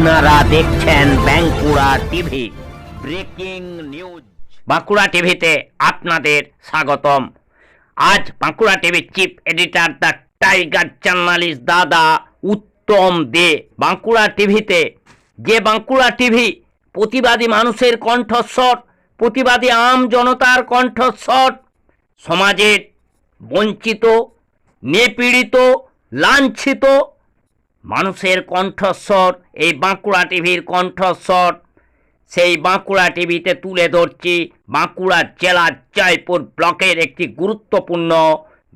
আপনারা দেখছেন Bankura TV breaking news. Bankura টিভিতে আপনাদের স্বাগতম। আজ বাঁকুড়া টিভির chief editor the tiger journalist দাদা উত্তম দে বাঁকুড়া টিভিতে, যে বাঁকুড়া টিভি প্রতিবাদী মানুষের কণ্ঠস্বর, প্রতিবাদী আম জনতার কণ্ঠস্বর, সমাজের বঞ্চিত, নিপীড়িত, লাঞ্ছিত মানুষের কণ্ঠস্বর, এই বাঁকুড়া টিভির কণ্ঠস্বর। সেই বাঁকুড়া টিভিতে তুলে ধরছি বাঁকুড়া জেলার জয়পুর ব্লকের একটি গুরুত্বপূর্ণ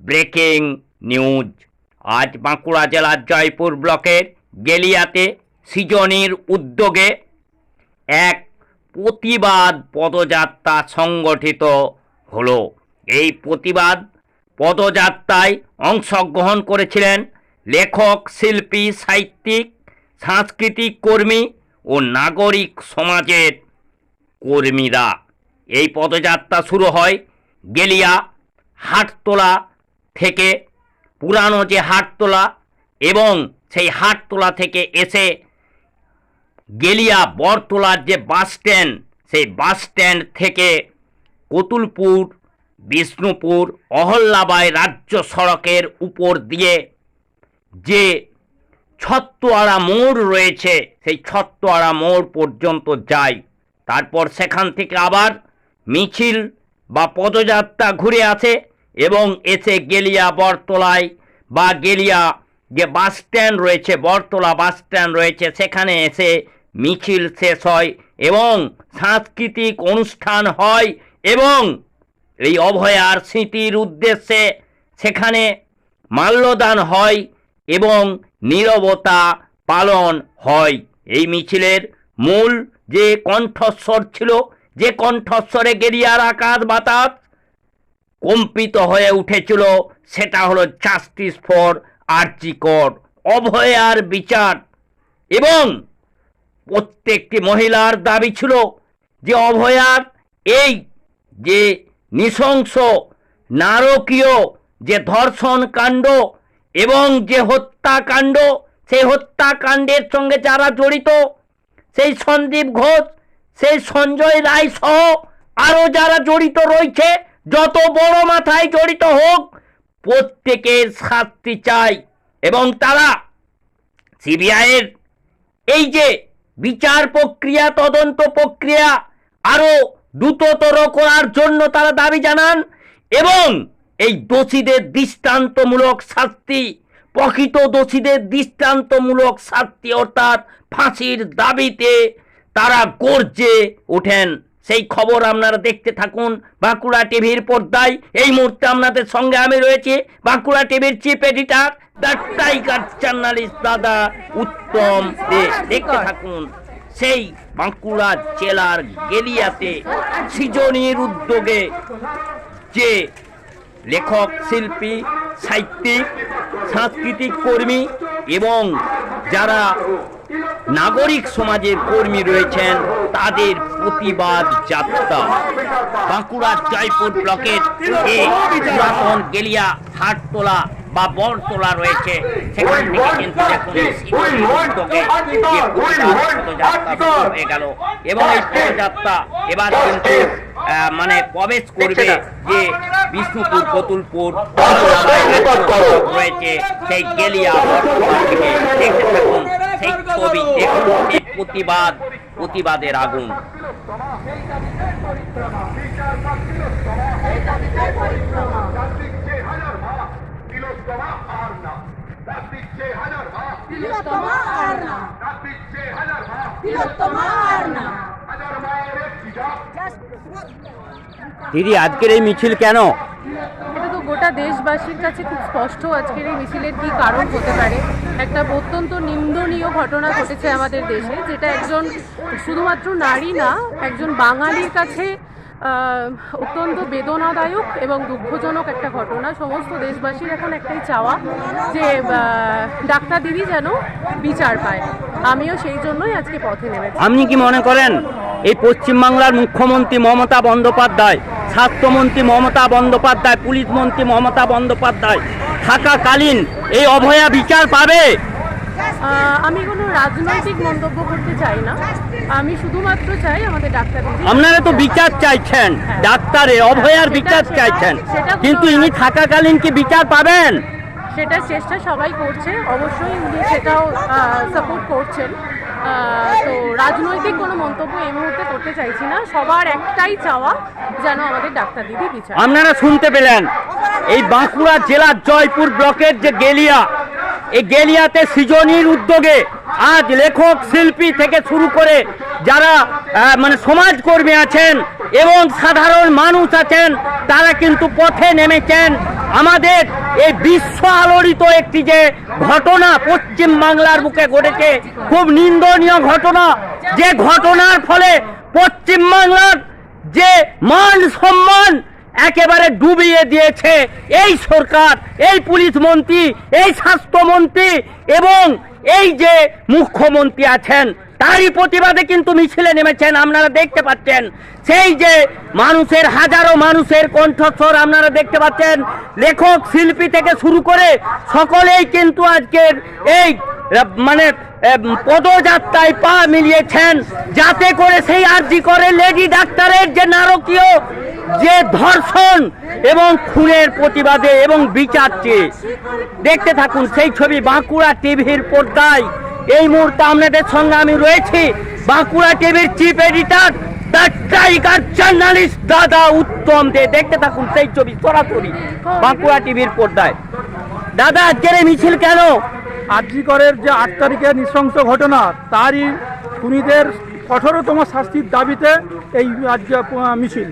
ব্রেকিং নিউজ। আজ বাঁকুড়া জেলার জয়পুর ব্লকের গেলিয়াতে সৃজনীর উদ্যোগে এক প্রতিবাদ পদযাত্রা সংগঠিত হলো। এই প্রতিবাদ পদযাত্রায় অংশগ্রহণ করেছিলেন লেখক, শিল্পী, সাহিত্যিক, সাংস্কৃতিক কর্মী ও নাগরিক সমাজের কর্মীরা। এই পদযাত্রা শুরু হয় গেলিয়া হাটতলা থেকে, পুরানো যে হাটতলা, এবং সেই হাটতলা থেকে এসে গেলিয়া বরতলার যে বাস স্ট্যান্ড, সেই বাস স্ট্যান্ড থেকে কতুলপুর, বিষ্ণুপুর, অহল্যাবাই রাজ্য সড়কের উপর দিয়ে যে ছত্তোয়ারা মোড় রয়েছে, সেই ছত্তোয়ারা মোড় পর্যন্ত যায়। তারপর সেখান থেকে আবার মিছিল বা পদযাত্রা ঘুরে আসে এবং এসে গেলিয়া বরতলায় বা গেলিয়া যে বাস স্ট্যান্ড রয়েছে, বরতলা বাস স্ট্যান্ড রয়েছে, সেখানে এসে মিছিল শেষ হয় এবং সাংস্কৃতিক অনুষ্ঠান হয় এবং এই অভয়ার স্মৃতির উদ্দেশ্যে সেখানে মাল্যদান হয় এবং নীরবতা পালন হয়। এই মিছিলের মূল যে কণ্ঠস্বর ছিল, যে কণ্ঠস্বরে গেলিয়ার আকাশ বাতাস কম্পিত হয়ে উঠেছিল, সেটা হলো জাস্টিস ফর আরজি কর, অভয়ার বিচার। এবং প্রত্যেকটি মহিলার দাবি ছিল যে অভয়ার এই যে নৃশংস নারকীয় যে ধর্ষণ কাণ্ড এবং যে হত্যাকাণ্ড, সেই হত্যাকাণ্ডের সঙ্গে যারা জড়িত, সেই সন্দীপ ঘোষ, সেই সঞ্জয় রায় সহ আরও যারা জড়িত রয়েছে, যত বড় মাথায় জড়িত হোক, প্রত্যেকের শাস্তি চাই। এবং তারা সিবিআইয়ের এই যে বিচার প্রক্রিয়া, তদন্ত প্রক্রিয়া আরও দ্রুততর করার জন্য তারা দাবি জানান এবং এই দোষীদের দৃষ্টান্তমূলক শাস্তি, প্রকৃত দোষীদের দৃষ্টান্তমূলক শাস্তি অর্থাৎ ফাঁসির দাবিতে তারা গর্জে ওঠেন। সেই খবর আপনারা দেখতে থাকুন বাঁকুড়া টিভির পর্দায়। এই মুহূর্তে আপনাদের সঙ্গে আমি রয়েছি বাঁকুড়া টিভির chief editor the tiger journalist দাদা উত্তম দে। দেখতে থাকুন সেই বাঁকুড়া জেলার গেলিয়াতে সৃজনীর উদ্যোগে যে লেখক, শিল্পী, সাহিত্যিক, সাংস্কৃতিক কর্মী এবং যারা নাগরিক সমাজের কর্মী রয়েছেন, তাদের প্রতিবাদ যাত্রা। বাঁকুড়ার জয়পুর ব্লকের যে পুরাতন গেলিয়া হাটতলা বা বরতলা রয়েছে, সেখান থেকে কিন্তু পদযাত্রা হয়ে গেল এবং এই পদযাত্রা এবার কিন্তু প্রবেশ করবে যে বিষ্ণুপুর, কতুলপুর রয়েছে সেই গেলিয়া বরতলা থেকে। দেখতে থাকুন সেই ছবি, দেখুন এই প্রতিবাদের আগুন। দিদি, আজকের এই মিছিল কেন? এটা তো গোটা দেশবাসীর কাছে খুব স্পষ্ট আজকের এই মিছিলের কি কারণ হতে পারে। একটা অত্যন্ত নিন্দনীয় ঘটনা ঘটেছে আমাদের দেশে, যেটা একজন শুধুমাত্র নারী না, একজন বাঙালির কাছে অত্যন্ত বেদনাদায়ক এবং দুঃখজনক একটা ঘটনা। সমস্ত দেশবাসীর এখন একটাই চাওয়া যে ডাক্তার দিদি যেন বিচার পায়। আমিও সেই জন্যই আজকে পথে নেমেছি। আপনি কি মনে করেন এই পশ্চিমবাংলার মুখ্যমন্ত্রী মমতা বন্দ্যোপাধ্যায়, স্বাস্থ্যমন্ত্রী মমতা বন্দ্যোপাধ্যায়, পুলিশ মন্ত্রী মমতা বন্দ্যোপাধ্যায় থাকাকালীন এই অভয়া বিচার পাবে? আমি কোনো রাজনৈতিক মন্তব্য করতে চাই না, আমি শুধুমাত্র চাই আমাদের ডাক্তার দিদি। আপনারা তো বিচার চাইছেন, ডাক্তারের অভয়ার বিচার চাইছেন, কিন্তু ইনি থাকাকালীন কি বিচার পাবেন? সেটার চেষ্টা সবাই করছে, অবশ্যই উনি সেটাও সাপোর্ট করছেন। তো রাজনৈতিক কোনো মন্তব্য এই মুহূর্তে করতে চাইছি না, সবার একটাই চাওয়া যেন আমাদের ডাক্তার দিদি বিচার। আপনারা শুনতে পেলেন, এই বাঁকুড়া জেলার জয়পুর ব্লকের যে গেলিয়া, এই গেলিয়াতে সৃজনীর উদ্যোগে আজ লেখক শিল্পী থেকে শুরু করে যারা মানে সমাজকর্মী আছেন এবং সাধারণ মানুষ আছেন, তারা কিন্তু পথে নেমেছেন। আমাদের এই বিশ্ব আলোড়িত একটি যে ঘটনা পশ্চিম বাংলার বুকে ঘটেছে, খুব নিন্দনীয় ঘটনা, যে ঘটনার ফলে পশ্চিম বাংলার যে মান সম্মান একেবারে ডুবিয়ে দিয়েছে এই সরকার, এই পুলিশ মন্ত্রী, এই স্বাস্থ্যমন্ত্রী এবং এই যে মুখ্যমন্ত্রী আছেন, তারই প্রতিবাদে কিন্তু মিছিলে নেমেছেন। আপনারা দেখতে পাচ্ছেন সেই যে মানুষের, হাজারো মানুষের কণ্ঠস্বর আপনারা দেখতে পাচ্ছেন। লেখক শিল্পী থেকে শুরু করে সকলেই কিন্তু আজকের এই মানে পদযাত্রায় পা মিলিয়েছেন, যাতে করে সেই আরজি করে লেডি ডাক্তারের যে নারকীয় যে ধর্ষণ এবং খুনের প্রতিবাদে এবং বিচার চেয়ে। দেখতে থাকুন সেই ছবি বাঁকুড়া টিভির পর্দায়। এই মুহূর্তে আপনাদের সঙ্গে আমি রয়েছি বাঁকুড়া টিভির chief editor the tiger journalist দাদা উত্তম দে। দেখতে থাকুন সেই ছবি সরাসরি বাঁকুড়া টিভির পর্দায়। দাদা, আজকের এই মিছিল কেন? আরজি করের যে 8 তারিখের নৃশংস ঘটনা, তারই খুনিদের কঠোরতম শাস্তির দাবিতে এই আজকে মিছিল।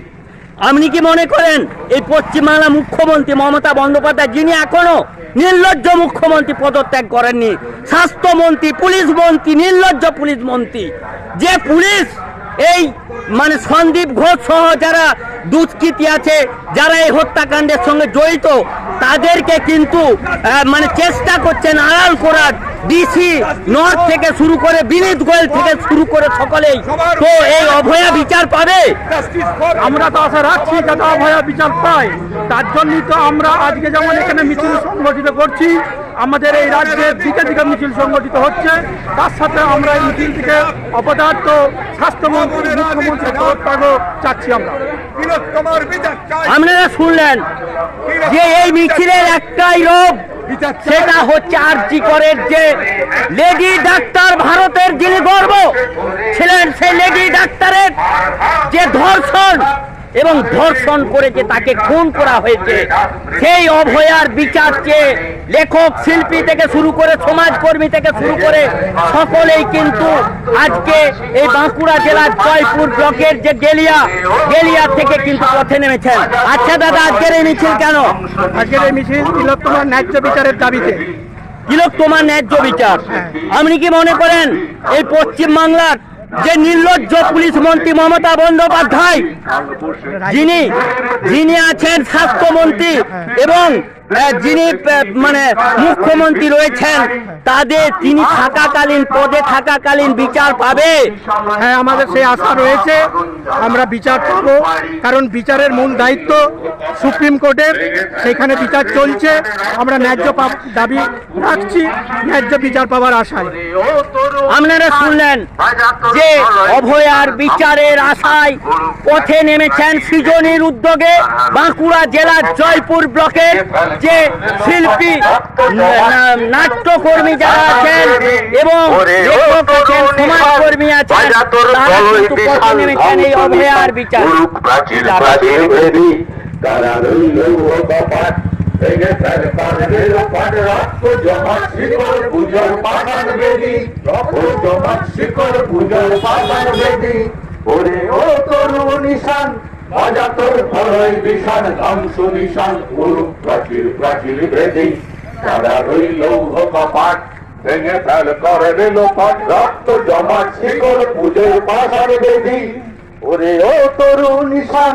আপনি কি মনে করেন এই পশ্চিমবাংলা মুখ্যমন্ত্রী মমতা বন্দ্যোপাধ্যায়, যিনি এখনো নির্লজ্জ মুখ্যমন্ত্রী পদত্যাগ করেননি, স্বাস্থ্যমন্ত্রী, পুলিশ মন্ত্রী, নির্লজ্জ পুলিশ মন্ত্রী, যে পুলিশ এই মানে সন্দীপ ঘোষ সহ যারা দুষ্কৃতী আছে, যারা এই হত্যাকাণ্ডের সঙ্গে জড়িত, তাদেরকে কিন্তু মানে চেষ্টা করছেন আড়াল করার, ডিসি নর্থ থেকে শুরু করে বিনীত গোয়েল থেকে শুরু করে সকলেই। তো এই অভয়া বিচার পাবে? আমরা তো আশা রাখছি যাতে অভয়া বিচার পায়। তার জন্যই তো আমরা আজকে যেমন এখানে মিছিল সংগঠিত করছি, আমাদের এই রাজ্যে দিকে দিকে মিছিল সংগঠিত হচ্ছে। তার সাথে আমরা এই মিছিল থেকে অপদার্থ স্বাস্থ্যমন্ত্রী, মুখ্যমন্ত্রী পদত্যাগও চাচ্ছি আমরা। আপনারা শুনলেন যে এই মিছিলের একটাই রোগ, সেটা হচ্ছে আরজি করের যে লেডি ডাক্তার, ভারতের যিনি গর্ব ছিলেন, সেই লেডি ডাক্তারের যে ধর্ষণ এবং ধর্ষণ করে যে তাকে খুন করা হয়েছে, সেই অভয়ার বিচার চেয়ে লেখক শিল্পী থেকে শুরু করে সমাজকর্মী থেকে শুরু করে সকলেই কিন্তু আজকে এই বাঁকুড়া জেলার জয়পুর ব্লকের যে গেলিয়া থেকে কিন্তু পথে নেমেছেন। আচ্ছা দাদা, আজকের এই মিছিল কেন? আজকের এই মিছিল তিলোত্তমার ন্যায্য বিচারের দাবিতে। তিলোত্তমার ন্যায্য বিচার। আপনি কি মনে করেন এই পশ্চিম বাংলার যে নির্লজ্জ পুলিশ মন্ত্রী মমতা বন্দ্যোপাধ্যায়, যিনি আছেন স্বাস্থ্যমন্ত্রী এবং যিনি মানে মুখ্যমন্ত্রী রয়েছেন, তিনি থাকাকালীন, পদে থাকাকালীন বিচার পাবে? হ্যাঁ, আমাদের সেই আশা রয়েছে, আমরা বিচার পাবো, কারণ বিচারের মূল দায়িত্ব সুপ্রিম কোর্টের, সেখানে বিচার চলছে। আমরা ন্যায্য দাবি রাখছি, ন্যায্য বিচার পাওয়ার আশায়। আপনারা শুনলেন যে অভয়ার বিচারের আশায় পথে নেমেছেন সৃজনীর উদ্যোগে বাঁকুড়া জেলার জয়পুর ব্লকের যে শিল্পী, নাট্যকর্মী যারা আছেন এবং লেখক আছেন, সমাজকর্মী আছেন, তারা কিন্তু পথে নেমেছেন এই অভয়ার বিচার। ওরে ও তরুণ নিশান, অজাতর ভয় বিষাণ, ধ্বংস নিশান, উরুক প্রাচীর প্রাচীর বেদি, তারা রইল কপাট, ভেঙে ফেল করে লোপাট, রক্ত জমাট শিকড় পুজোর পাশার বেদি। ওরে ও তরুণ নিশান,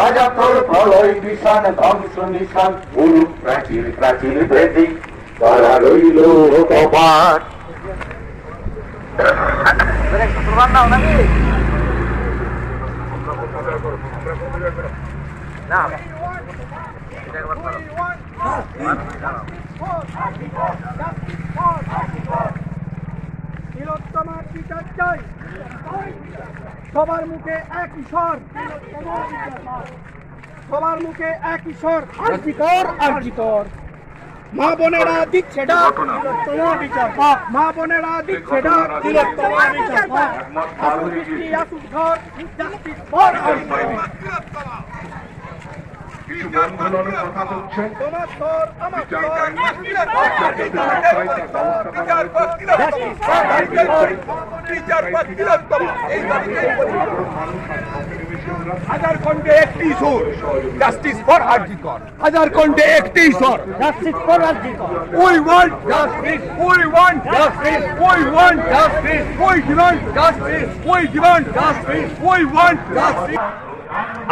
অজাতর ভয় বিষাণ, ধ্বংস নিশান, উরুক প্রাচীর প্রাচীর বেদি, তারা রইল কপাট। না তিলোত্তমার বিচার চাই। সবার মুখে একই স্বর, সবার মুখে একই স্বর, আরজি কর, আরজি কর। মা বোনেরা দিচ্ছে ডাক, তিলোত্তমা বিচার পাক। মা বোনেরা দিচ্ছে ডাক, তিলোত্তমা বিচার পাক। আসুক বৃষ্টি, আসুক ঝড়, জাস্টিস ফর আরজি কর। কিছু আন্দোলনের কথা হচ্ছে তোমার স্বর, আমার বিচার স্বর, চাই, বিচার পাক। বিচার চাই, তার ব্যবস্থা করা হাজার কণ্ঠে একটি সুর, জাস্টিস ফর আরজিকর। হাজার কণ্ঠে একটি সুর, জাস্টিস ফর আরজি কর। We want justice, we want justice, we want justice, we demand justice, we demand justice, we want justice.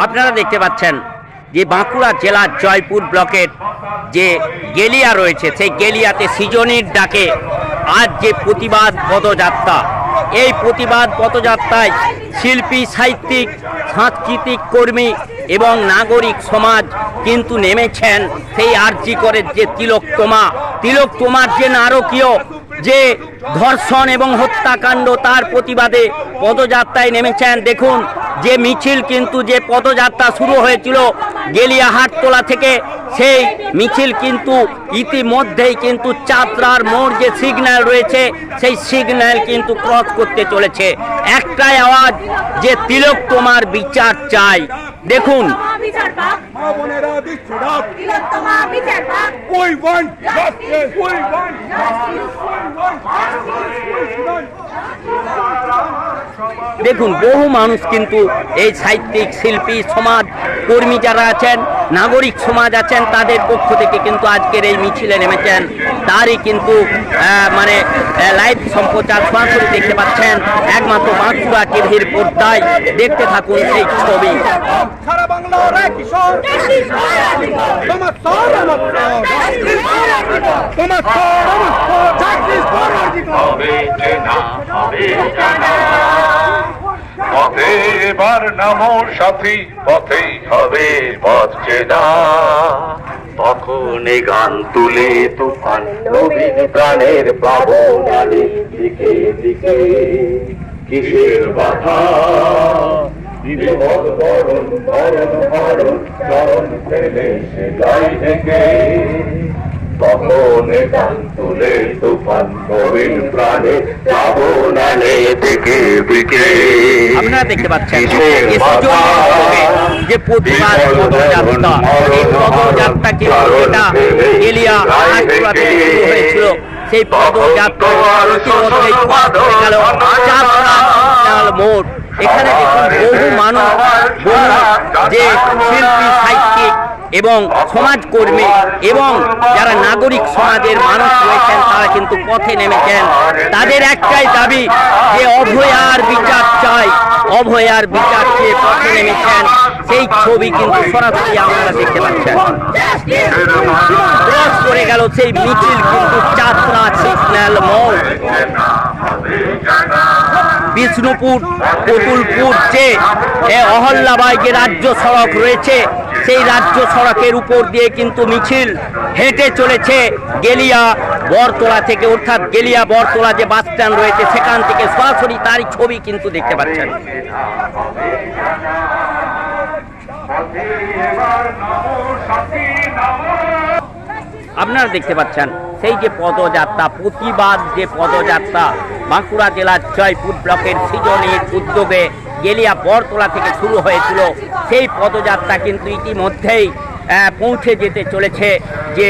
আপনারা দেখতে পাচ্ছেন যে বাঁকুড়া জেলার জয়পুর ব্লকের যে গেলিয়া রয়েছে, সেই গেলিয়াতে সৃজনীর ডাকে আজ যে প্রতিবাদ পদযাত্রা, এই প্রতিবাদ পদযাত্রায় শিল্পী, সাহিত্যিক, সাংস্কৃতিক কর্মী এবং নাগরিক সমাজ কিন্তু নেমেছেন সেই আরজি করে যে তিলোত্তমার যে নারকীয় যে ধর্ষণ এবং হত্যাকাণ্ড, তার প্রতিবাদে পদযাত্রায় নেমেছেন। দেখুন যে মিছিল কিন্তু, যে পদযাত্রা শুরু হয়েছিল গেলিয়া হাটতলা থেকে, সেই মিছিল কিন্তু ইতিমধ্যেই কিন্তু চাতরার মোড় যে সিগন্যাল রয়েছে, সেই সিগন্যাল কিন্তু ক্রস করতে চলেছে। একটাই আওয়াজ যে তিলোত্তমার বিচার চাই। দেখুন মা বোনেরা দিচ্ছে ডাক, we want justice, we want justice, we want justice, we demand. দেখুন বহু মানুষ কিন্তু এই সাহিত্যিক, শিল্পী, সমাজ কর্মী যারা আছেন, নাগরিক সমাজ আছেন, তাদের পক্ষ থেকে কিন্তু আজকের এই মিছিলে নেমেছেন। তারই কিন্তু লাইভ সম্প্রচার সরাসরি দেখতে পাচ্ছেন একমাত্র বাঁকুড়া টিভির পর্দায়। দেখতে থাকুন সেই ছবি। সারা বাংলার একই স্বর, তোমার স্বর, আমার স্বর, তোমার স্বর, আমার স্বর, জাস্টিস ফর আরজিকর। হবে চেনা, হবে জানা, পথে এবার নামো সাথী, পথেই হবে পথ চেনা। তখন গান তুলে তুফান নবীন প্রাণের প্লাবনালী, দিকে দিকে কিসের বাধা, বিপদ বরণ বরণ বরণ, চরণ ফেলে সে গাই থেকে। তখন গান তুলে তুফান নবীন প্রাণের প্লাবনালী, দিকে দিকে। আপনারা দেখতে পাচ্ছেন যে প্রতিবাদ পদযাত্রা, এই পদযাত্রা কিন্তু যেটা গেলিয়া হাটতলা থেকে শুরু হয়েছিল, সেই পদযাত্রা ইতিমধ্যেই গেল চাতরা মোড়। এখানে দেখুন বহু মানুষ, বহু যে শিল্পী, সাহিত্যিক এবং সমাজকর্মী এবং যারা নাগরিক সমাজের মানুষ রয়েছেন, তারা কিন্তু পথে নেমেছেন। তাদের একটাই দাবি যে অভয়ার বিচার চাই, অভয়ার বিচার চেয়ে পথে নেমেছেন। সেই ছবি কিন্তু সরাসরি আপনারা দেখতে পাচ্ছেন। ক্রস করে গেল সেই মিছিল কিন্তু চাতরা সিগন্যাল মোড়, বিষ্ণুপুর, কতুলপুর যে অহল্যাবাই যে রাজ্য সড়ক রয়েছে, সেই রাজ্য সড়কের উপর দিয়ে কিন্তু মিছিল হেঁটে চলেছে গেলিয়া বরতলা থেকে, অর্থাৎ গেলিয়া বরতলা যে বাস স্ট্যান্ড রয়েছে সেখান থেকে সরাসরি তারই ছবি কিন্তু দেখতে পাচ্ছেন। আপনারা দেখতে পাচ্ছেন সেই যে পদযাত্রা, প্রতিবাদ যে পদযাত্রা বাঁকুড়া জেলার জয়পুর ব্লকের সৃজনীর উদ্যোগে গেলিয়া বরতলা থেকে শুরু হয়েছিল, সেই পদযাত্রা কিন্তু ইতিমধ্যেই পৌঁছে যেতে চলেছে যে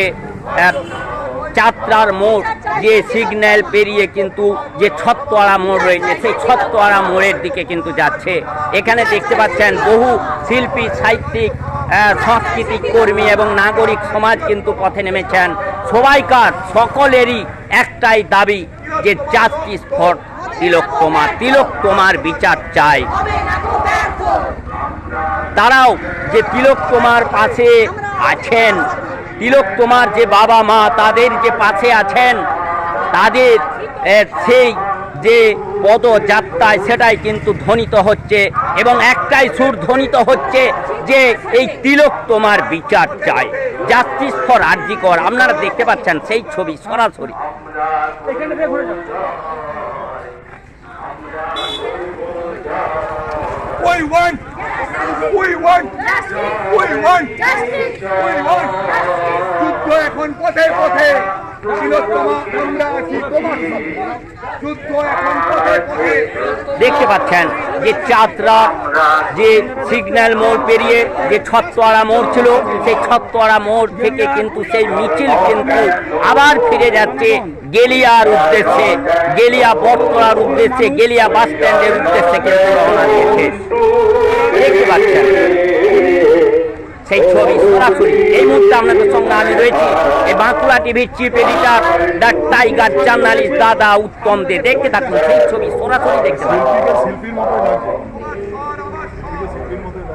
চাতরার মোড়, যে সিগন্যাল পেরিয়ে কিন্তু যে ছত্তোয়ারা মোড় রয়েছে, সেই ছত্তোয়ারা মোড়ের দিকে কিন্তু যাচ্ছে। এখানে দেখতে পাচ্ছেন বহু শিল্পী, সাহিত্যিক, সাংস্কৃতিক কর্মী এবং নাগরিক সমাজ কিন্তু পথে নেমেছেন। সবাইকার সকলেরই একটাই দাবি যে জাস্টিস ফর তিলোত্তমার বিচার চাই। তারাও যে তিলোত্তমার পাশে আছেন, তিলোত্তমার যে বাবা মা তাদের যে পাশে আছেন, তাদের সেই যে পদযাত্রায় সেটাই কিন্তু ধ্বনিত হচ্ছে এবং একটাই সুর ধ্বনিত হচ্ছে যে এই তিলোত্তমার বিচার চাই, জাস্টিস ফর আরজিকর। আপনারা দেখতে পাচ্ছেন সেই ছবি সরাসরি। We want যুদ্ধ এখন পথে পথে তিলোত্তমা আমরা আছি তোমার সঙ্গে যুদ্ধ এখন পথে পথে দেখতে পাচ্ছেন যে চাতরা যে সিগন্যাল মোড় পেরিয়ে যে ছত্তোয়ারা মোড় ছিল, সেই ছত্তোয়ারা মোড় থেকে কিন্তু সেই মিছিল কিন্তু আবার ফিরে যাচ্ছে গেলিয়ার উদ্দেশ্যে, গেলিয়া বটতলার উদ্দেশ্যে, গেলিয়া বাস স্ট্যান্ডের উদ্দেশ্যে কিন্তু রওনা দিয়েছে। দেখতে পাচ্ছেন সেই ছবি সরাসরি এই মুহূর্তে আপনাদের সঙ্গে আমি রয়েছি এই বাঁকুড়া টিভির chief editor the tiger journalist দাদা উত্তম দে। দেখতে থাকুন সেই ছবি সরাসরি দেখতে পাচ্ছেন। শিল্পীর মতোই লাগছে, শিল্পীর মতোই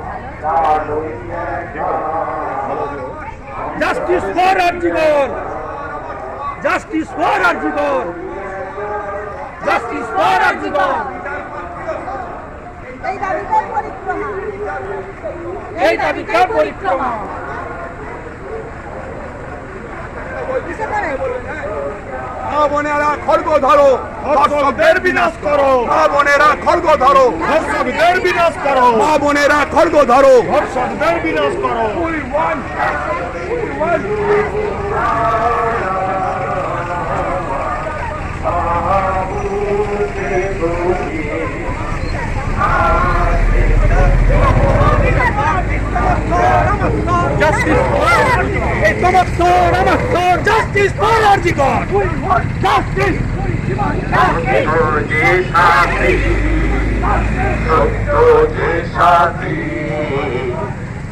justice for RG Kar, justice for RG Kar, justice for RG Kar. এই দাবিটার পরিক্রমা, এই দাবিটার পরিক্রমা। মা বোনেরা খড়গ ধরো, ধর্ষকদের বিনাশ করো। মা বোনেরা খড়গ ধরো, ধর্ষকদের বিনাশ করো, মা বোনেরা খড়গ ধরো। ধর্ষকদের বিনাশ করো। জাস্টিস ফর এই তোমার আমার জাস্টিস ফর আরজিকর, জাস্টিস। যে সাথী সত্য যে সাথী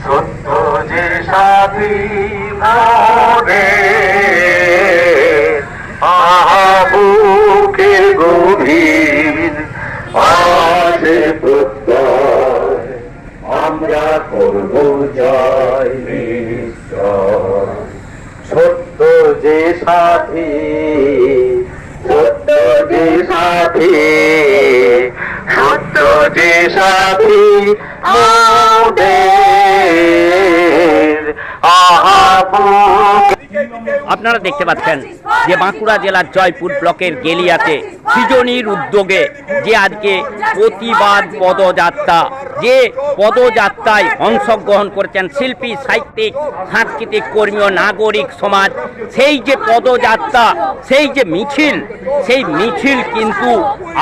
সত্য যে সাথী মোরে বুকে গভীর আছে প্রত্যয় আমরা করব জয় নিশ্চয়। সত্য যে সাথী সত্য যে সাথী সত্য যে সাথী মোদের আপনারা দেখতে পাচ্ছেন যে বাঁকুড়া জেলার জয়পুর ব্লকের গেলিয়াতে সৃজনীর উদ্যোগে যে আজকে প্রতিবাদ পদযাত্রা, যে পদযাত্রায় অংশগ্রহণ করেছেন শিল্পী, সাহিত্যিক, সাংস্কৃতিক কর্মী ও নাগরিক সমাজ, সেই যে পদযাত্রা, সেই যে মিছিল, সেই মিছিল কিন্তু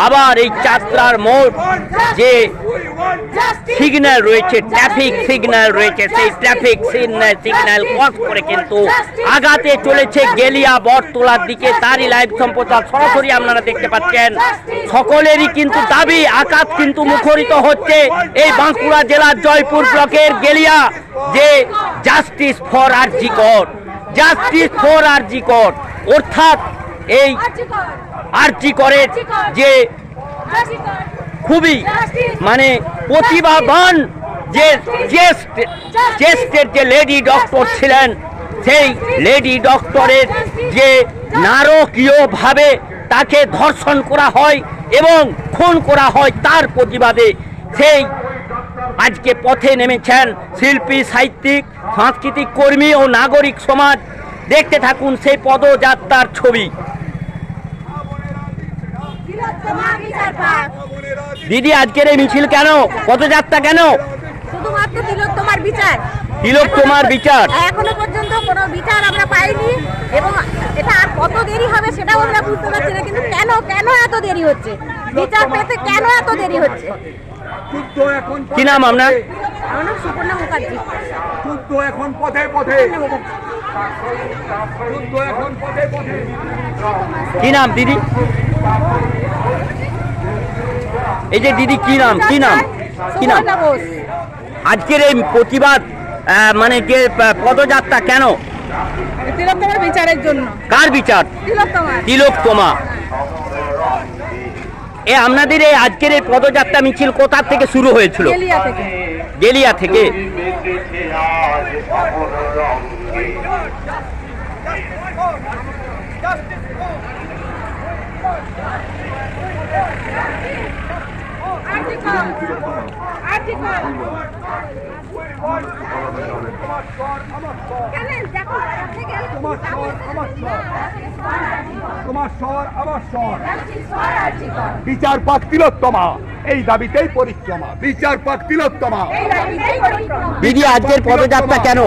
আবার এই যাত্রার মোড় যে সিগন্যাল রয়েছে, ট্রাফিক সিগন্যাল রয়েছে, সেই ট্রাফিক সিগন্যাল ক্রস করে কিন্তু আগাতে চলেছে গেলিয়া বটতলার দিকে। তারই লাইভ সম্প্রচার সরাসরি আপনারা দেখতে পাচ্ছেন। সকলেরই কিন্তু দাবি, আকাশ কিন্তু মুখরিত হচ্ছে এই বাঁকুড়া জেলার জয়পুর ব্লকের গেলিয়া, যে justice for RG Kar, justice for RG Kar, অর্থাৎ এই আরজিকরের যে খুবই মানে প্রতিভাবান যে চেস্টের যে লেডি ডক্টর ছিলেন, সেই লেডি ডক্টরের যে নারকীয়ভাবে তাকে ধর্ষণ করা হয় এবং খুন করা হয়, তার প্রতিবাদে সেই আজকে পথে নেমেছেন শিল্পী, সাহিত্যিক, সাংস্কৃতিক কর্মী ও নাগরিক সমাজ। দেখতে থাকুন সেই পদযাত্রার ছবি। দিদি, আজকের এই মিছিল কেন, পদযাত্রা কেন? শুধুমাত্র তিলোত্তমার বিচার, তিলোত্তমার বিচার। এখনো পর্যন্ত কোনো বিচার আমরা পাইনি এবং এটা আর কত দেরি হবে সেটাও আমরা বুঝতে পারছি না। কিন্তু কেন কেন এত দেরি হচ্ছে, বিচার পেতে কেন এত দেরি হচ্ছে? যুদ্ধ এখন কি নাম আপনার? আমার নাম সুপর্ণা মুখার্জি। যুদ্ধ এখন পথে পথে, যুদ্ধ এখন পথে পথে। কি নাম দিদি? এই যে দিদি, কি নাম, কি নাম, কি নাম? সুপর্ণা বোস। আজকের এই প্রতিবাদ মানে যে পদযাত্রা কেন? তিলোত্তমার বিচারের জন্য। কার বিচার? তিলোত্তমার। তিলোত্তমা। আপনাদের এই আজকের এই পদযাত্রা মিছিল কোথা থেকে শুরু হয়েছিল? গেলিয়া থেকে। গেলিয়া থেকে। দেখো তোমার স্বর আমার স্বর, বিচার পাক তিলোত্তমা, এই দাবিতেই পরিক্রমা, বিচার পাক তিলোত্তমা। দিদি আজকের পদযাত্রা কেন?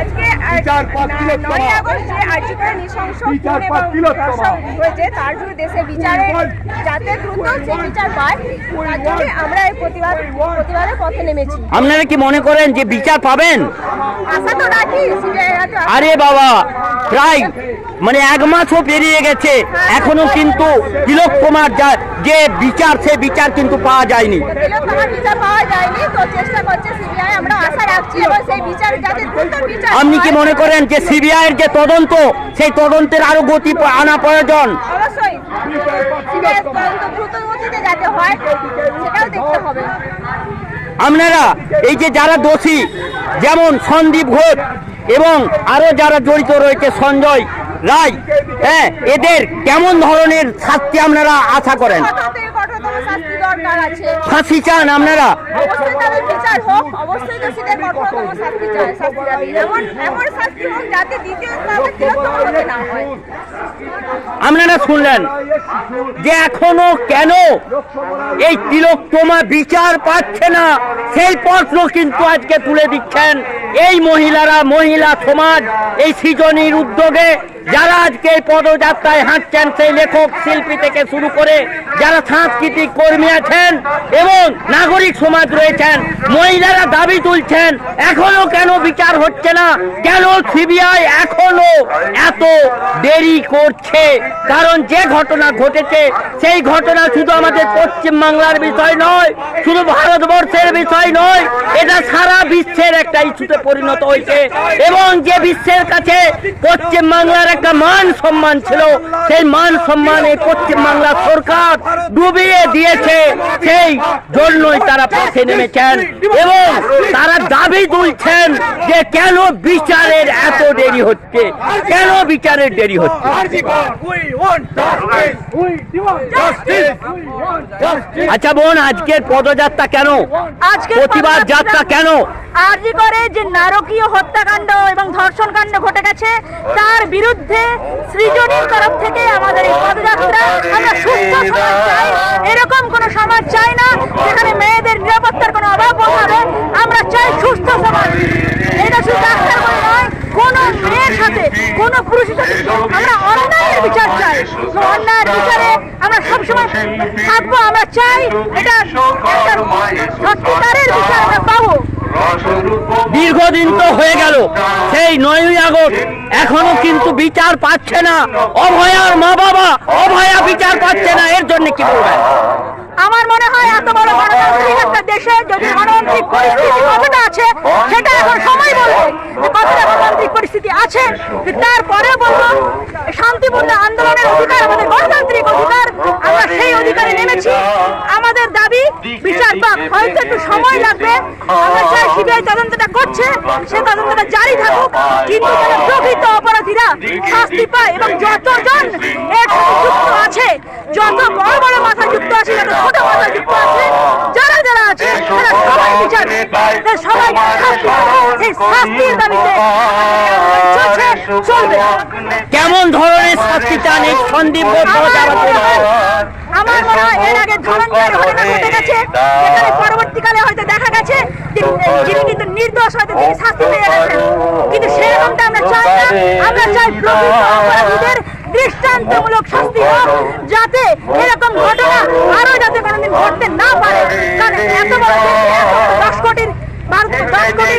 আজকে বিচার পাক তিলোত্তমা, 9ই আগস্টে আর্যিকর নৃশংস বিচার খুন পাক এবং তিলোত্তমা। ধর্ষণ হয়েছে, তার জন্য দেশে বিচারে যাতে দ্রুত সেই বিচার পায়, তার জন্য আমরা এই প্রতিবাদের পথে নেমেছি। আপনারা কি মনে করেন যে বিচার পাবেন? আশা তো রাখি CBI হাতে আশা আরে বাবা, প্রায় মানে 1 মাসও পেরিয়ে গেছে, এখনো কিন্তু তিলোত্তমার যে বিচার, সে বিচার কিন্তু পাওয়া যায়নি। তিলোত্তমার বিচার পাওয়া যায়নি, তো চেষ্টা করছে CBI, আমরা আশা রাখছি এবং সেই বিচার যাতে দ্রুত বিচার আপনি কি হয়। মনে করেন যে সিবিআই এর যে তদন্ত, সেই তদন্তের আরো গতি আনা প্রয়োজন? অবশ্যই CBI তদন্ত দ্রুত গতিতে যাতে হয় সেটাও দেখতে হবে। আপনারা এই যে যারা দোষী, যেমন সন্দীপ ঘোষ এবং আরো যারা জড়িত রয়েছে, সঞ্জয় রায়, হ্যাঁ, এদের কেমন ধরনের শাস্তি আপনারা আশা করেন? কঠোরতম কঠোরতম শাস্তি দরকার আছে। ফাঁসি চান আপনারা? অবশ্যই তাদের বিচার হোক, অবশ্যই দোষীদের কঠোরতম শাস্তি চাই, শাস্তি দাবি। এমন শাস্তি হোক যাতে দ্বিতীয় তিলোত্তমা হতে না হয়। আপনারা শুনলেন যে এখনো কেন এই তিলোত্তমা বিচার পাচ্ছে না, সেই প্রশ্ন কিন্তু আজকে তুলে দিচ্ছেন এই মহিলারা, মহিলা সমাজ, এই সৃজনীর উদ্যোগে যারা আজকে এই পদযাত্রায় হাঁটছেন, সেই লেখক শিল্পী থেকে শুরু করে যারা সাংস্কৃতিক কর্মী আছেন এবং নাগরিক সমাজ রয়েছেন, মহিলারা দাবি তুলছেন এখনো কেন বিচার হচ্ছে না, কেন সিবিআই এখনো এত দেরি করছে। কারণ যে ঘটনা ঘটেছে, সেই ঘটনা শুধু আমাদের পশ্চিম বাংলার বিষয় নয়, শুধু ভারতবর্ষের বিষয় নয়, এটা সারা বিশ্বের একটা ইস্যুতে পরিণত হয়েছে। এবং যে বিশ্বের কাছে পশ্চিম বাংলার একটা মান সম্মান ছিল, সেই মান সম্মান এই পশ্চিম বাংলার সরকার ডুবিয়ে দিয়েছে। সেই জন্যই তারা পথে নেমেছেন এবং তারা দাবি তুলছেন যে কেন বিচারের এত দেরি হচ্ছে, কেন বিচারের দেরি হচ্ছে। আচ্ছা বোন, আজকের পদযাত্রা কেন, প্রতিবাদ যাত্রা কেন? আরজি করে যে নারকীয় হত্যাকাণ্ড এবং ধর্ষণকাণ্ড ঘটে গেছে, তার বিরুদ্ধে সৃজনীর তরফ থেকে আমাদের এই পদযাত্রা। আমরা সুস্থ সমাজ চাই, এরকম কোন সমাজ চাই না যেখানে মেয়েদের নিরাপত্তার কোনো অভাব হবে। আমরা চাই সুস্থ সমাজ। এটা শুধু ডাক্তার বলে নয়, কোন মেয়ের সাথে, কোন পুরুষের সাথে আমরা অন্যায়ের বিচার চাই। অন্যায়ের বিচারে আমরা সবসময় থাকবো। আমরা চাই এটা একটা সত্যিকারের বিচার আমরা পাবো। দীর্ঘদিন তো হয়ে গেল, সেই 9ই আগস্ট এখনো কিন্তু বিচার পাচ্ছে না। অভয়ার মা বাবা, অভয়া বিচার পাচ্ছে না, এর জন্য কি বলবেন? আমার মনে হয় এত বড় গণতান্ত্রিক একটা দেশে যদি গণতান্ত্রিক পরিস্থিতি কতটা আছে সেটা এখন সময় বলবে যে কতটা গণতান্ত্রিক পরিস্থিতি আছে। তারপরে বলবো শান্তিপূর্ণ আন্দোলনের অধিকার আমাদের গণতান্ত্রিক অধিকার, আমরা সেই অধিকারে নেমেছি। আমাদের দাবি বিচার পাক, হয়তো একটু সময় লাগবে। আমরা চাই সিবিআই তদন্তটা করছে, সে তদন্তটা জারি থাকুক, কিন্তু যেন প্রকৃত অপরাধীরা শাস্তি পায় এবং যতজন এর সাথে যুক্ত আছে, যত বড় বড় মাথা যুক্ত আছে, যত ছোট মাথা যুক্ত আছে, যারা যারা আছে তারা সবাই বিচার, সবাই শাস্তি পাবে। সেই শাস্তির দাবিতে চলছে, চলবে। কেমন ধরনের শাস্তি চান এই সন্দীপ ঘোষ যারা করছে? আমার মনে হয় এর আগে ধনঞ্জয়ের ঘটনা ঘটে গেছে, যেখানে পরবর্তীকালে হয়তো দেখা গেছে যিনি কিন্তু নির্দোষ, হয়তো তিনি শাস্তি পেয়ে গেছেন, কিন্তু সেরকমটা আমরা চাই না। আমরা চাই প্রকৃত অপরাধীদের দৃষ্টান্তমূলক শাস্তি হোক, যাতে এরকম ঘটনা আরো যাতে কোনোদিন ঘটতে না পারে। কারণ এত বড় দেশে 10 কোটির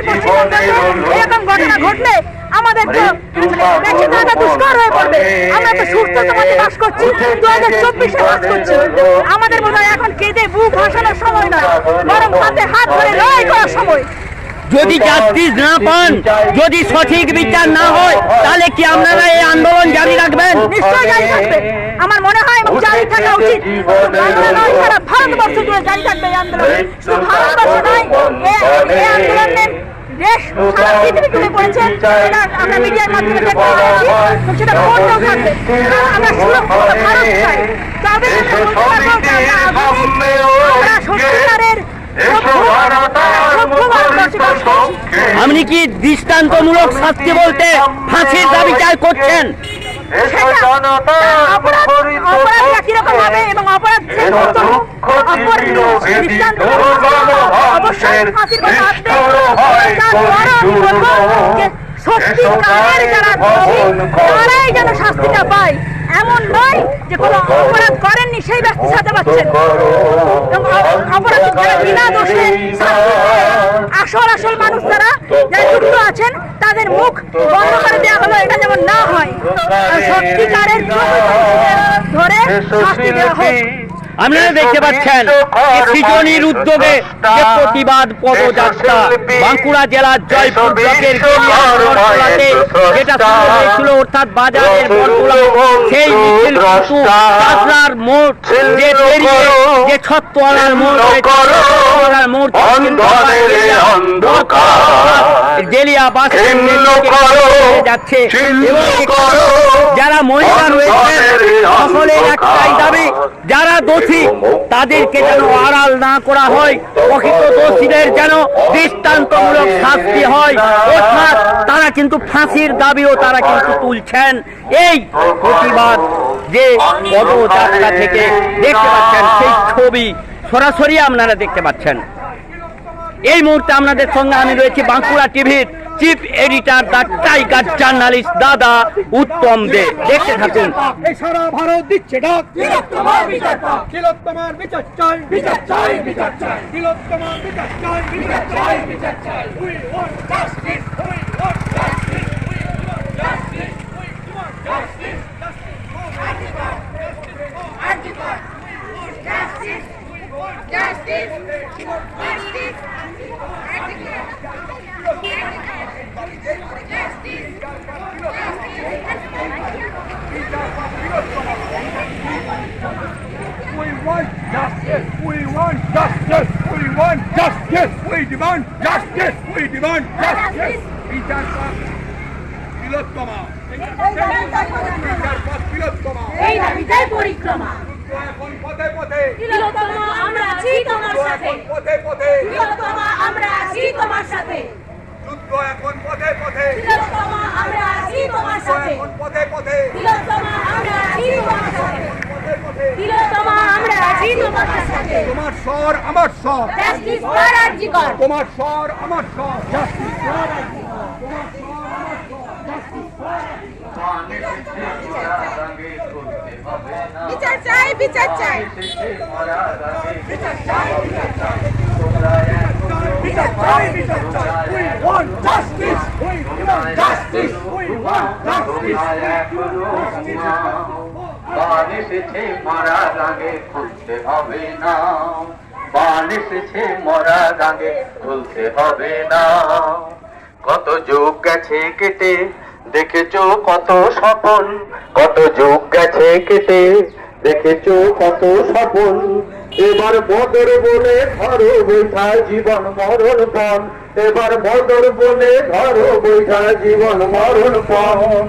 পশ্চিমবঙ্গে এরকম ঘটনা ঘটলে আমাদের তো বেঁচে থাকা দুষ্কর হয়ে পড়বে। আমরা তো সুস্থ সমাজে বাস করছি, 2024-এ বাস করছি। আমাদের মনে হয় এখন কেঁদে বুক ভাসানোর সময় নয়, বরং হাতে হাত ধরে লড়াই করার সময়। যদি জাস্টিস না পান, যদি সঠিক বিচার না হয়, তাহলে কি আপনারা এই আন্দোলন জারি রাখবেন? নিশ্চয়ই জারি থাকবে, আমার মনে হয়, এবং জারি থাকা উচিত। বাংলা নয়, সারা ভারতবর্ষ জুড়ে জারি থাকবে এই আন্দোলন। শুধু ভারতবর্ষ নয়, এই আন্দোলনের দেশ সারা পৃথিবী তুলে পড়েছে। এটা আমরা মিডিয়ার মাধ্যমে দেখতে পাচ্ছি, সেটা করতেও থাকবে। আমরা সুরক্ষিত ভারত চাই, তবে আমরা সত্যিকারের আপনি কি দৃষ্টান্তমূলক শাস্তি বলতে ফাঁসির দাবি চাই করছেন? সেটা অপরাধ একই রকম হবে এবং অপরাধ অবশ্যই ফাঁসির কথা আসবে। সত্যিকারের যারা দোষী তারাই যেন শাস্তিটা পায়, এমন নয় যে কোনো অপরাধ করেননি সেই ব্যক্তি সাজা পাচ্ছেন। অপরাধ যারা বিনা দোষে আসল মানুষ যারা যুক্ত আছেন তাদের মুখ বন্ধ করে দেওয়া হলো, এটা যেমন না হয়। সত্যিকারের ধরে শাস্তি দেওয়া হোক। আপনারা দেখতে পাচ্ছেন সৃজনীর উদ্যোগে যে প্রতিবাদ পদযাত্রা বাঁকুড়া জেলার জয়পুর ব্লকের বরতলাতে যেটা শুরু হয়েছিল, অর্থাৎ বাজারের বরতলা, সেই মিছিল কিন্তু কাঁচরার মোড় যে পেরিয়ে যে ছত্তওয়ালার মোড় ছত্তওয়ালার মোড় গেলিয়া বাস যাচ্ছে এবং যারা মহিলা রয়েছেন সকলের একটাই দাবি, যারা দোষী তাদেরকে যেন আড়াল না করা হয়, প্রকৃত দোষীদের যেন দৃষ্টান্তমূলক শাস্তি হয়, অর্থাৎ তারা কিন্তু ফাঁসির দাবিও তারা কিন্তু তুলছেন। এই প্রতিবাদ যে পদযাত্রা থেকে দেখতে পাচ্ছেন সেই ছবি সরাসরি আপনারা দেখতে পাচ্ছেন। এই মুহূর্তে আপনাদের সঙ্গে আমি রয়েছি বাঁকুড়া টিভির chief editor the tiger journalist দাদা উত্তম দে। দেখতে থাকুন। এই সারা ভারত দিচ্ছে ডাক, তিলোত্তমার বিচার চাই, তিলোত্তমার বিচার চাই, বিচার চাই, বিচার চাই, তিলোত্তমার বিচার চাই, বিচার চাই, বিচার চাই। We want justice, we want justice, we want justice, we want justice, justice for Arjikar, justice for Arjikar, we want justice, we want justice, justice, We want justice. We want justice. We want justice. We demand justice. We demand justice. বিচার পাক তিলোত্তমা। বিচার পাক তিলোত্তমা। এই দাবিটাই পরিক্রমা। এখন পথে পথে। তিলোত্তমা আমরা আছি তোমার সাথে। পথে পথে। তিলোত্তমা আমরা আছি তোমার সাথে। যুদ্ধ এখন পথে পথে। তিলোত্তমা আমরা আছি তোমার সাথে। এখন পথে পথে। তিলোত্তমা আমরা আছি তোমার সাথে। পথে পথে। তিলোত্তমা আমরা আছি তোমার সাথে। তোমার স্বর আমার স্বর। Justice for RG Kar. তোমার স্বর আমার স্বর। Justice for RG Kar. তোমার স্বর আমার স্বর। জাস্টিস ফর বিচার চাই, বিচার চাই। বিচার চাই, বিচার চাই। বিচার চাই, বিচার চাই। We want justice. We want justice. We want justice. বান এসেছে মরার আগে খুলতে হবে না, বান এসেছে মরার আগে খুলতে হবে না। কত যুগ গেছে কেটে দেখেছো কত স্বপন, কত যুগ গেছে কেটে দেখেছো কত স্বপন। এবার বদর বলে ধরো বৈঠা জীবন মরণ পণ, এবার বদর বলে ধরো বৈঠা জীবন মরণ পণ।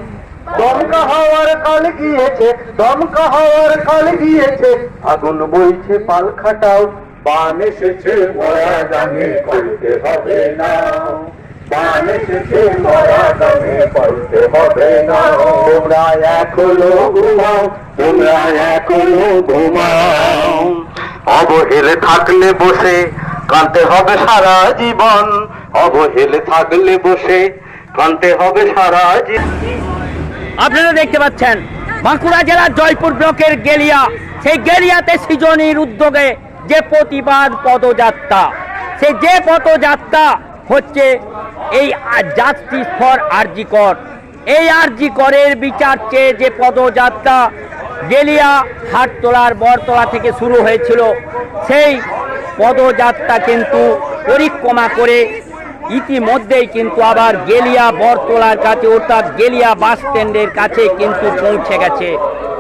দমকা হওয়ার কাল গিয়েছে, দমকা হওয়ার কাল গিয়েছে, আগুন বইছে পাল খাটাও, বান এসেছে মরা দামে করতে হবে না, বান এসেছে মরা দামে করতে হবে না। তোমরা এখনো ঘুমাও, তোমরা এখনো ঘুমাও, অবহেলে থাকলে বসে কাঁদতে হবে সারা জীবন, অবহেলে থাকলে বসে কাঁদতে হবে সারা জীবন। আপনারা দেখতে পাচ্ছেন বাঁকুড়া জেলার জয়পুর ব্লকের গেলিয়া, সেই গেলিয়াতে সৃজনীর উদ্যোগে যে প্রতিবাদ পদযাত্রা, সেই যে পদযাত্রা হচ্ছে এই জাস্টিস ফর আরজিকর, এই আরজিকরের বিচার চেয়ে যে পদযাত্রা গেলিয়া হাটতলার বরতলা থেকে শুরু হয়েছিল, সেই পদযাত্রা কিন্তু পরিক্রমা করে ইতিমধ্যেই কিন্তু আবার গেলিয়া বরতলার কাছে অর্থাৎ গেলিয়া বাস স্ট্যান্ডের কাছে কিন্তু পৌঁছে গেছে।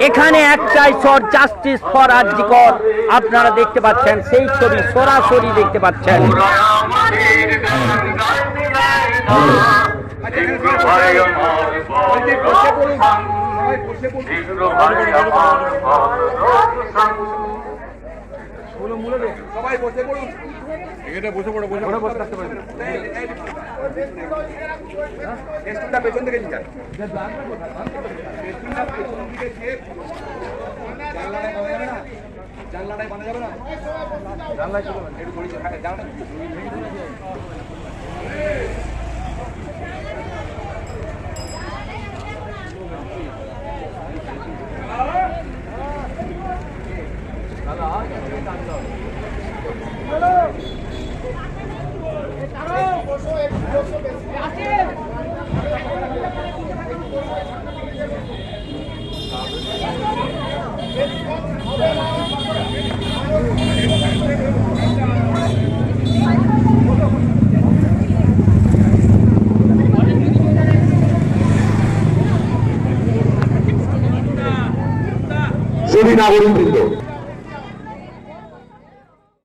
এখানে একটাই স্বর, জাস্টিস ফর আরজিকর। আপনারা দেখতে পাচ্ছেন সেই ছবি সরাসরি দেখতে পাচ্ছেন। সবাই বসে পড়ুন। এটা বসে পড়ো, বসে পড়ো, বসে থাকতে পারবেন। স্টুলটা পেছন দিকে নিয়ে যান। স্টুলটা পেছন দিকে দিয়ে জানলাটায় বাঁধা যাবে না? জানলায় চলে একটু ঘুরিয়ে জানলাটা সুধী নাগরিকবৃন্দ,